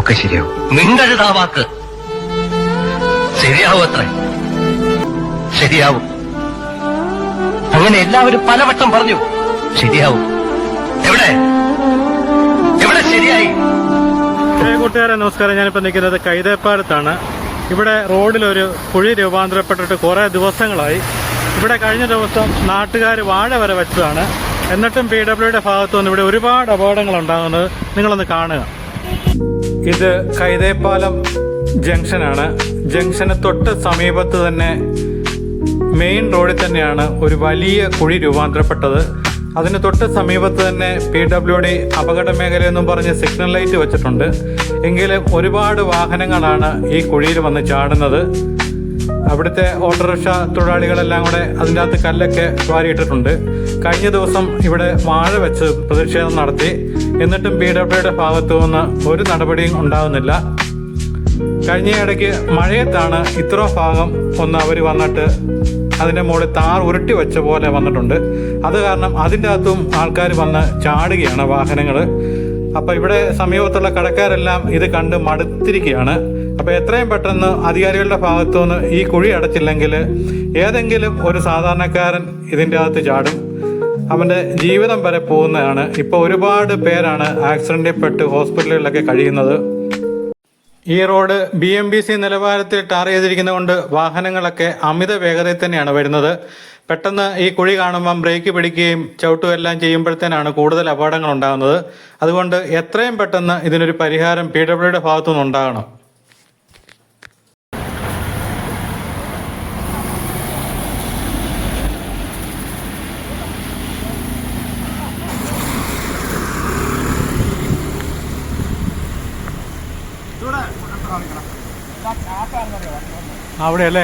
ഒക്കെ ശരിയാവും. മിണ്ടരുതാ വാക്ക്. ശരിയാവും അത്രേ, ശരിയാവും. അങ്ങനെ എല്ലാവരും പലവട്ടം പറഞ്ഞു ശരിയാവും. എവിടെ എവിടെ ശരിയായി? കൂട്ടുകാരെ നമസ്കാരം. ഞാനിപ്പോൾ നിൽക്കുന്നത് കൈതേപ്പാലത്താണ്. ഇവിടെ റോഡിലൊരു കുഴി രൂപാന്തരപ്പെട്ടിട്ട് കുറേ ദിവസങ്ങളായി. ഇവിടെ കഴിഞ്ഞ ദിവസം നാട്ടുകാർ വാഴ വരെ വെച്ചതാണ്. എന്നിട്ടും PWD ഭാഗത്തു നിന്ന് ഇവിടെ ഒരുപാട് അപകടങ്ങൾ ഉണ്ടാകുന്നത് നിങ്ങളൊന്ന് കാണുക. ഇത് കൈതേപ്പാലം ജംഗ്ഷനാണ്. ജംഗ്ഷന് തൊട്ട് സമീപത്ത് തന്നെ മെയിൻ റോഡിൽ തന്നെയാണ് ഒരു വലിയ കുഴി രൂപാന്തരപ്പെട്ടത്. അതിന് തൊട്ട് സമീപത്ത് തന്നെ PWD അപകട മേഖലയെന്നും പറഞ്ഞ് സിഗ്നൽ ലൈറ്റ് വെച്ചിട്ടുണ്ട്. എങ്കിലും ഒരുപാട് വാഹനങ്ങളാണ് ഈ കുഴിയിൽ വന്ന് ചാടുന്നത്. അവിടുത്തെ ഓട്ടോറിക്ഷ തൊഴിലാളികളെല്ലാം കൂടെ അതിൻ്റെ അകത്ത് കല്ലൊക്കെ വാരിയിട്ടിട്ടുണ്ട്. കഴിഞ്ഞ ദിവസം ഇവിടെ വാഴ വെച്ച് പ്രതിഷേധം നടത്തി. എന്നിട്ടും PWD ഭാഗത്തു നിന്ന് ഒരു നടപടിയും ഉണ്ടാകുന്നില്ല. കഴിഞ്ഞ ഇടയ്ക്ക് മഴയത്താണ് ഇത്ര ഭാഗം ഒന്ന് അവർ വന്നിട്ട് അതിൻ്റെ മുകളിൽ താർ ഉരുട്ടി വെച്ച പോലെ വന്നിട്ടുണ്ട്. അത് കാരണം അതിൻ്റെ അകത്തും ആൾക്കാർ വന്ന് ചാടുകയാണ് വാഹനങ്ങൾ. അപ്പോൾ ഇവിടെ സമീപത്തുള്ള കടക്കാരെല്ലാം ഇത് കണ്ട് മടുത്തിരിക്കുകയാണ്. അപ്പോൾ എത്രയും പെട്ടെന്ന് അധികാരികളുടെ ഭാഗത്തു നിന്ന് ഈ കുഴി അടച്ചില്ലെങ്കിൽ ഏതെങ്കിലും ഒരു സാധാരണക്കാരൻ ഇതിൻ്റെ അകത്ത് ചാടും. അവൻ്റെ ജീവിതം വരെ പോകുന്നതാണ്. ഇപ്പോൾ ഒരുപാട് പേരാണ് ആക്സിഡൻറ്റിൽ പെട്ട് ഹോസ്പിറ്റലുകളിലൊക്കെ കഴിയുന്നത്. ഈ റോഡ് BMBC നിലവാരത്തിൽ ടാർ ചെയ്തിരിക്കുന്നതുകൊണ്ട് വാഹനങ്ങളൊക്കെ അമിത വേഗതയിൽ തന്നെയാണ് വരുന്നത്. പെട്ടെന്ന് ഈ കുഴി കാണുമ്പം ബ്രേക്ക് പിടിക്കുകയും ചവിട്ടുകയും എല്ലാം ചെയ്യുമ്പോഴത്തേനാണ് കൂടുതൽ അപകടങ്ങൾ ഉണ്ടാകുന്നത്. അതുകൊണ്ട് എത്രയും പെട്ടെന്ന് ഇതിനൊരു പരിഹാരം PWD ഭാഗത്തു നിന്നുണ്ടാകണം. അവിടെ അല്ലേ